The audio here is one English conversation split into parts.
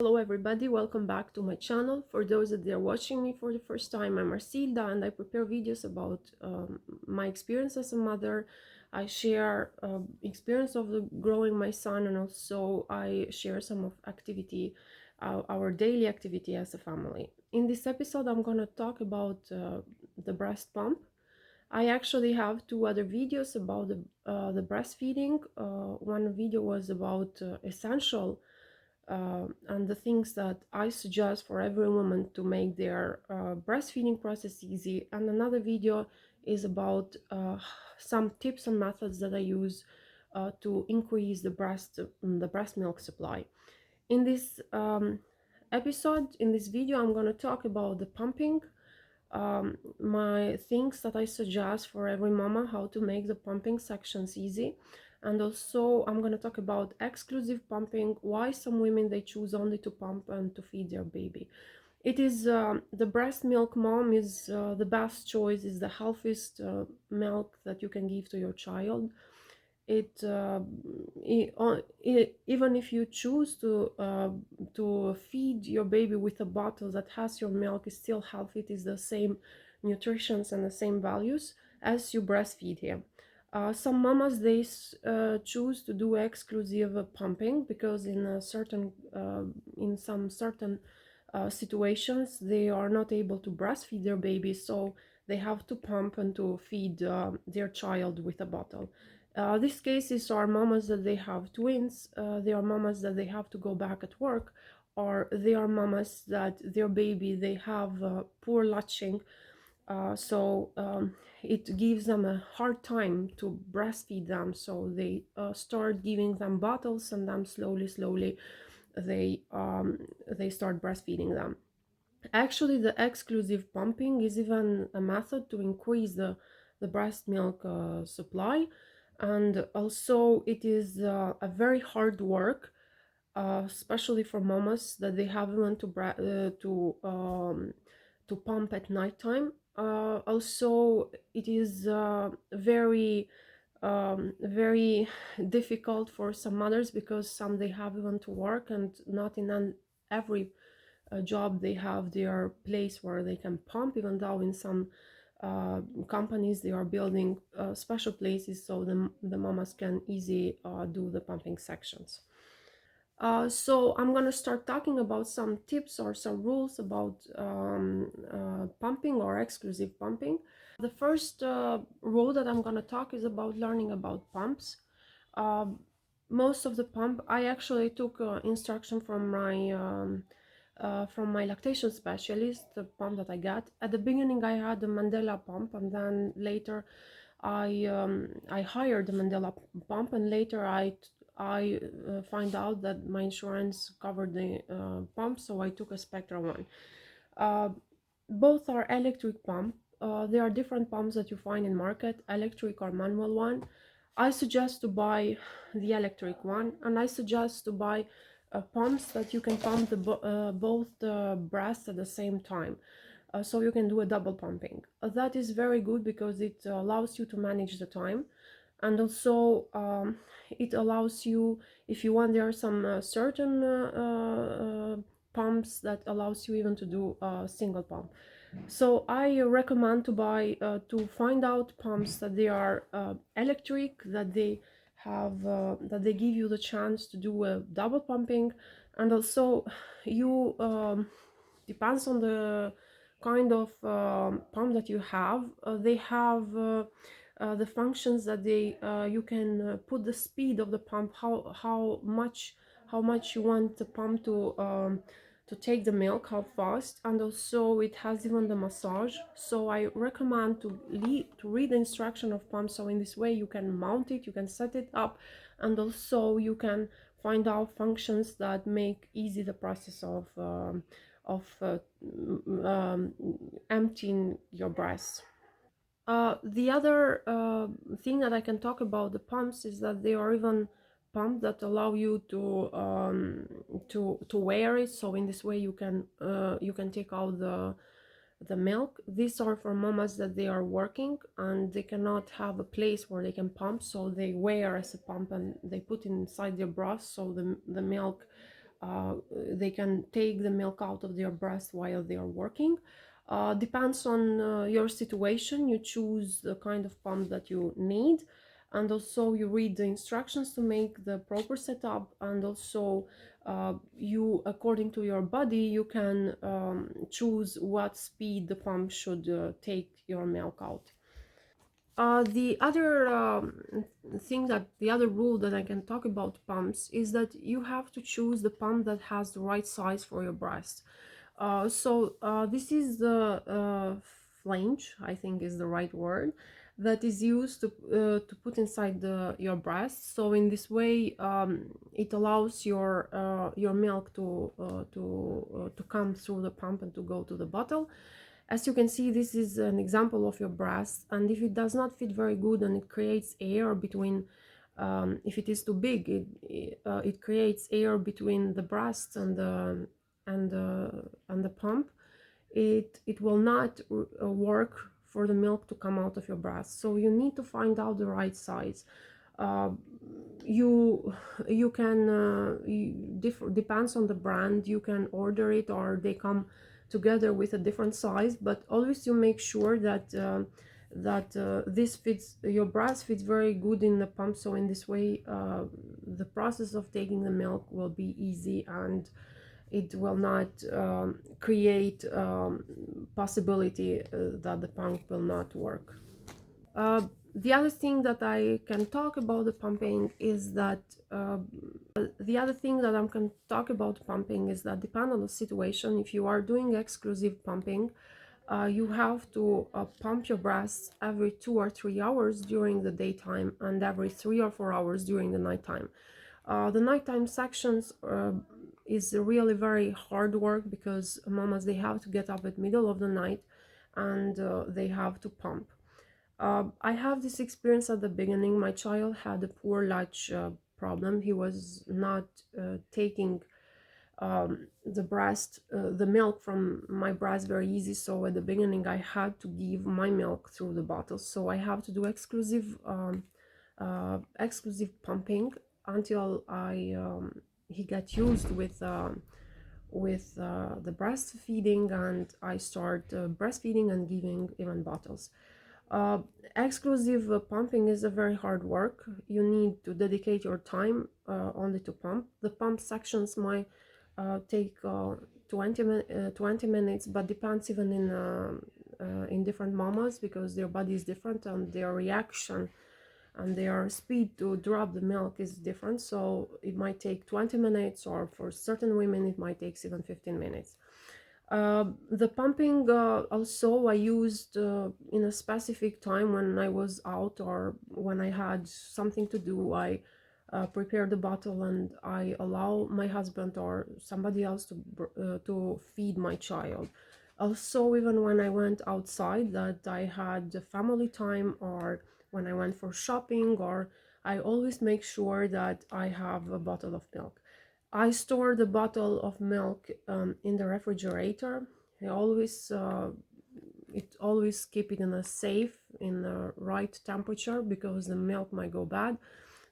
Hello everybody, welcome back to my channel. For those that are watching me for the first time, I'm Marcilda and I prepare videos about my experience as a mother. I share experience of growing my son, and also I share some of activity, our daily activity as a family. In this episode, I'm going to talk about the breast pump. I actually have two other videos about the breastfeeding. One video was about essential and the things that I suggest for every woman to make their breastfeeding process easy. And another video is about some tips and methods that I use to increase the breast milk supply. In this episode, in this video, I'm going to talk about the pumping, my things that I suggest for every mama, how to make the pumping sections easy. And also I'm going to talk about exclusive pumping, why some women they choose only to pump and to feed their baby. It is the breast milk mom is the best choice, is the healthiest milk that you can give to your child. Even if you choose to feed your baby with a bottle that has your milk, is still healthy. It is the same nutritions and the same values as you breastfeed him. Some mamas they choose to do exclusive pumping because in some certain situations they are not able to breastfeed their baby, so they have to pump and to feed their child with a bottle. These cases are mamas that they have twins, they are mamas that they have to go back at work, or they are mamas that their baby they have poor latching, so it gives them a hard time to breastfeed them, so they start giving them bottles, and then slowly they start breastfeeding them. Actually, the exclusive pumping is even a method to increase the breast milk supply, and also it is a very hard work, especially for mamas that they have even to pump at nighttime. Also, it is very difficult for some mothers because some they have even to work, and not in every job they have their place where they can pump, even though in some companies they are building special places so the mamas can easily do the pumping sections. So I'm gonna start talking about some tips or some rules about pumping or exclusive pumping. The first rule that I'm gonna talk is about learning about pumps. Uh, Most of the pump I actually took instruction from my lactation specialist, the pump that I got. At the beginning, I had the Mandela pump, and then later I hired the Mandela pump, and later I find out that my insurance covered the pump, so I took a Spectra one. Uh, Both are electric pump. There are different pumps that you find in market, electric or manual one. I suggest to buy the electric one, and I suggest to buy pumps that you can pump both the breasts at the same time. So you can do a double pumping. That is very good because it allows you to manage the time, and also it allows you, if you want, there are some certain pumps that allows you even to do a single pump. So I recommend to find out pumps that they are electric, that they have that they give you the chance to do a double pumping, and also you depends on the kind of pump that you have. They have the functions that you can put the speed of the pump, how much you want the pump to take the milk, how fast, and also it has even the massage. So I recommend to read the instruction of pump, so in this way you can mount it, you can set it up, and also you can find out functions that make easy the process of emptying your breast. The other thing that I can talk about the pumps is that they are even pumps that allow you to wear it. So in this way you can take out the milk. These are for mamas that they are working and they cannot have a place where they can pump, so they wear as a pump and they put inside their bra, so the milk they can take the milk out of their breast while they are working. Depends on your situation. You choose the kind of pump that you need, and also you read the instructions to make the proper setup, and also you, according to your body, you can choose what speed the pump should take your milk out. The other the other rule that I can talk about pumps is that you have to choose the pump that has the right size for your breast. This is the flange, I think is the right word, that is used to put inside your breast. So in this way, it allows your milk to come through the pump and to go to the bottle. As you can see, this is an example of your breast, and if it does not fit very good and it creates air between, if it is too big, it creates air between the breast and the pump. It will not work for the milk to come out of your breast. So you need to find out the right size. Uh, you can depends on the brand, you can order it or they come together with a different size, but always you make sure that this fits your breast, fits very good in the pump. So in this way, the process of taking the milk will be easy, and it will not create possibility that the pump will not work. The other thing that I can talk about the pumping is that the other thing that I can talk about pumping is that depending on the situation, if you are doing exclusive pumping, you have to pump your breasts every 2 or 3 hours during the daytime and every 3 or 4 hours during the nighttime. The nighttime sections is really very hard work because mamas, they have to get up at middle of the night and they have to pump. I have this experience at the beginning. My child had a poor latch problem. He was not taking the milk from my breast very easy. So at the beginning, I had to give my milk through the bottle. So I have to do exclusive pumping until he got used with the breastfeeding, and I start breastfeeding and giving even bottles. Uh, Exclusive pumping is a very hard work. You need to dedicate your time only to pump. The pump sections might take 20 minutes, but depends even in different mamas because their body is different and their reaction and their speed to drop the milk is different. So it might take 20 minutes, or for certain women it might take even 15 minutes. The pumping also I used in a specific time when I was out or when I had something to do. I prepare the bottle and I allow my husband or somebody else to feed my child. Also, even when I went outside, that I had family time, or when I went for shopping, or I always make sure that I have a bottle of milk. I store the bottle of milk in the refrigerator. I always always keep it in a safe, in the right temperature, because the milk might go bad.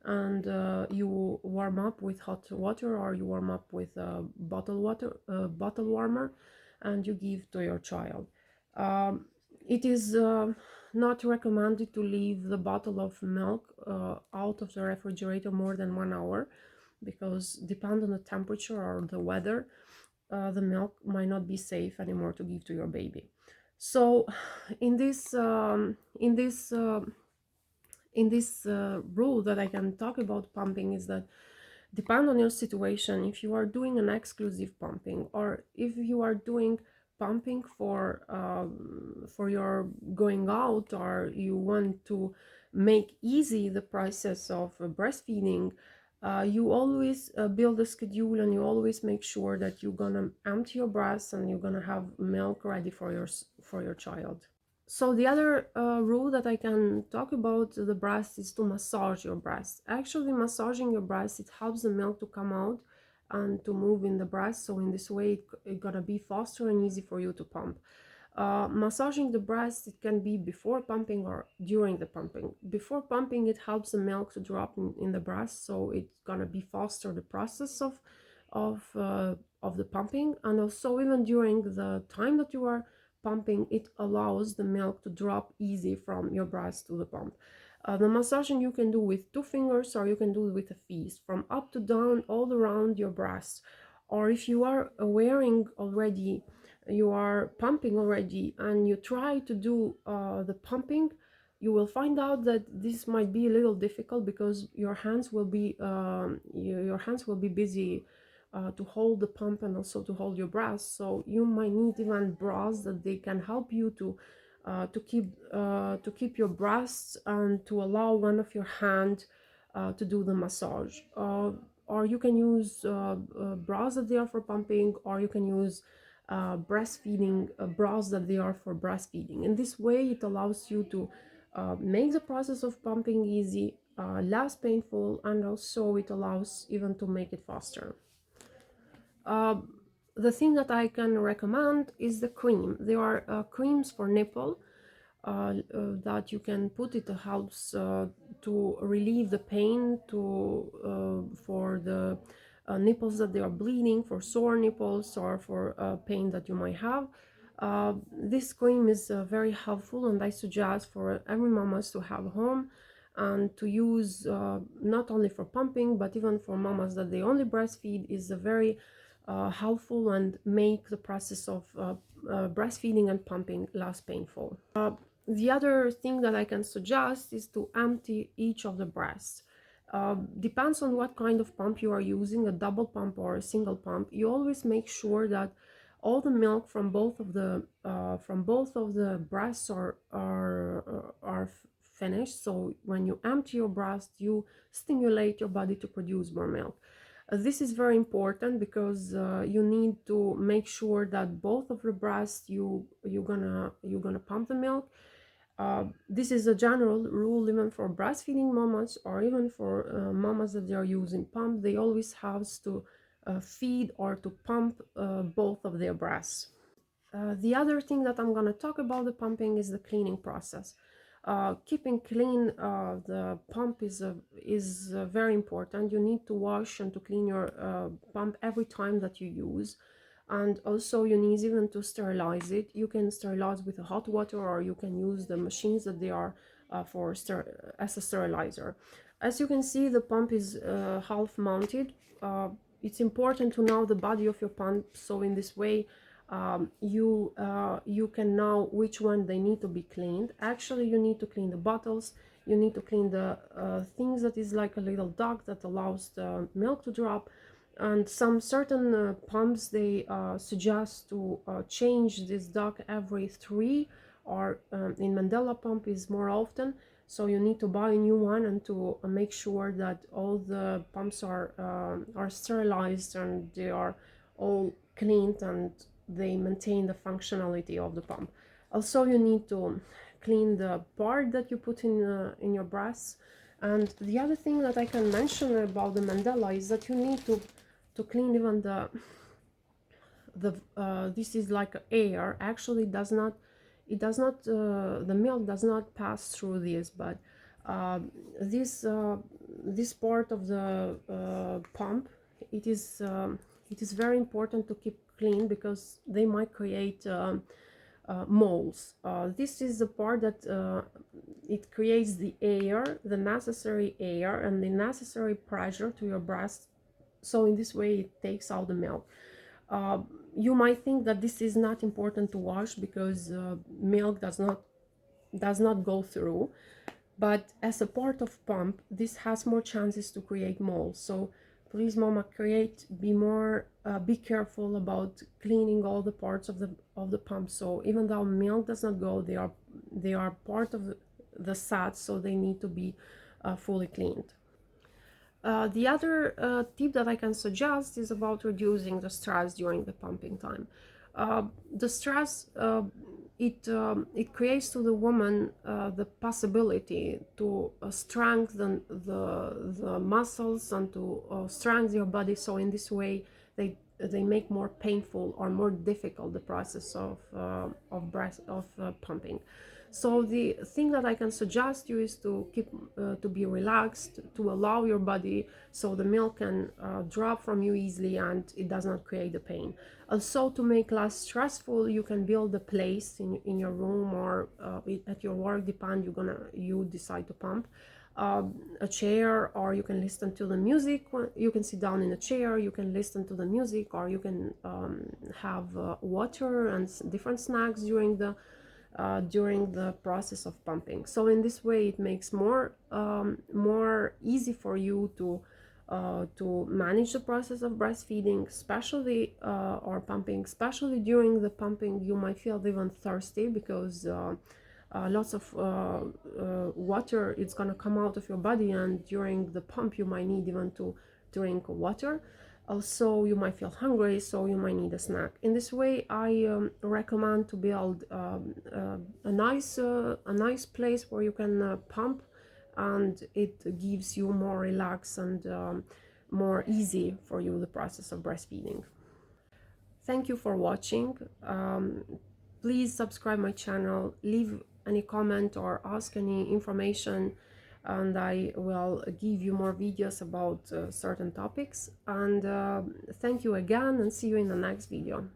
And you warm up with hot water, or you warm up with bottle warmer, and you give to your child. It is not recommended to leave the bottle of milk out of the refrigerator more than 1 hour, because depending on the temperature or the weather, the milk might not be safe anymore to give to your baby. So in this rule that I can talk about pumping is that depend on your situation. If you are doing an exclusive pumping, or if you are doing pumping for your going out, or you want to make easy the process of breastfeeding, you always build a schedule, and you always make sure that you're gonna empty your breast and you're gonna have milk ready for your child. So the other rule that I can talk about the breast is to massage your breast. Actually, massaging your breast, it helps the milk to come out and to move in the breast. So in this way, it's gonna be faster and easy for you to pump. Massaging the breast, it can be before pumping or during the pumping. Before pumping, it helps the milk to drop in the breast, so it's gonna be faster the process of the pumping, and also even during the time that you are pumping, it allows the milk to drop easy from your breast to the pump. The massaging you can do with 2 fingers, or you can do it with a fist, from up to down, all around your breast. Or if you are wearing already, you are pumping already, and you try to do the pumping, you will find out that this might be a little difficult because your hands will be busy to hold the pump and also to hold your breast. So you might need even bras that they can help you to keep your breasts and to allow one of your hand to do the massage. Or you can use bras that they are for pumping, or you can use breastfeeding bras that they are for breastfeeding. In this way, it allows you to make the process of pumping easy, less painful, and also it allows even to make it faster. The thing that I can recommend is the cream. There are creams for nipple that you can put. It helps to relieve the pain for the nipples that they are bleeding, for sore nipples, or for pain that you might have. This cream is very helpful, and I suggest for every mamas to have home and to use, not only for pumping but even for mamas that they only breastfeed. Is a very helpful and make the process of breastfeeding and pumping less painful. The other thing that I can suggest is to empty each of the breasts. Depends on what kind of pump you are using, a double pump or a single pump. You always make sure that all the milk from both of the breasts are finished. So when you empty your breast, you stimulate your body to produce more milk. This is very important because you need to make sure that both of the breasts you're gonna pump the milk. This is a general rule even for breastfeeding mamas, or even for mamas that they are using pump. They always have to feed or to pump both of their breasts. The other thing that I'm going to talk about the pumping is the cleaning process. Keeping clean the pump is very important. You need to wash and to clean your pump every time that you use, and also you need even to sterilize it. You can sterilize with hot water, or you can use the machines that they are as a sterilizer. As you can see, the pump is half mounted. It's important to know the body of your pump, so in this way you can know which one they need to be cleaned. Actually, you need to clean the bottles, you need to clean the things that is like a little duct that allows the milk to drop. And some certain pumps, they suggest to change this duct every 3, or in Mandela pump is more often. So you need to buy a new one and to make sure that all the pumps are sterilized and they are all cleaned and they maintain the functionality of the pump. Also, you need to clean the part that you put in your breast. And the other thing that I can mention about the Mandela is that you need to clean even the this is like air. Actually, it does not the milk does not pass through this, but this part of the pump, it is very important to keep clean because they might create moles. This is the part that it creates the air, the necessary air and the necessary pressure to your breast. So in this way it takes out the milk. You might think that this is not important to wash because milk does not go through, but as a part of pump, this has more chances to create moles. So please, mama, be careful about cleaning all the parts of the pump. So even though milk does not go, they are part of the SAT, so they need to be fully cleaned. The other tip that I can suggest is about reducing the stress during the pumping time. The stress, it creates to the woman the possibility to strengthen the muscles and to strengthen your body. So in this way, they make more painful or more difficult the process of pumping. So the thing that I can suggest you is to keep to be relaxed, to allow your body so the milk can drop from you easily and it does not create the pain. Also, to make less stressful, you can build a place in your room or at your work, depend you decide to pump, a chair, or you can listen to the music. You can sit down in a chair, you can listen to the music, or you can have water and different snacks during the process of pumping. So in this way it makes more easy for you to manage the process of breastfeeding, especially or pumping. Especially during the pumping you might feel even thirsty because lots of water is going to come out of your body, and during the pump you might need even to drink water. Also you might feel hungry, so you might need a snack. In this way I recommend to build a nice place where you can pump, and it gives you more relaxed and more easy for you the process of breastfeeding. Thank you for watching. Please subscribe my channel, leave any comment or ask any information, and I will give you more videos about certain topics. And thank you again, and see you in the next video.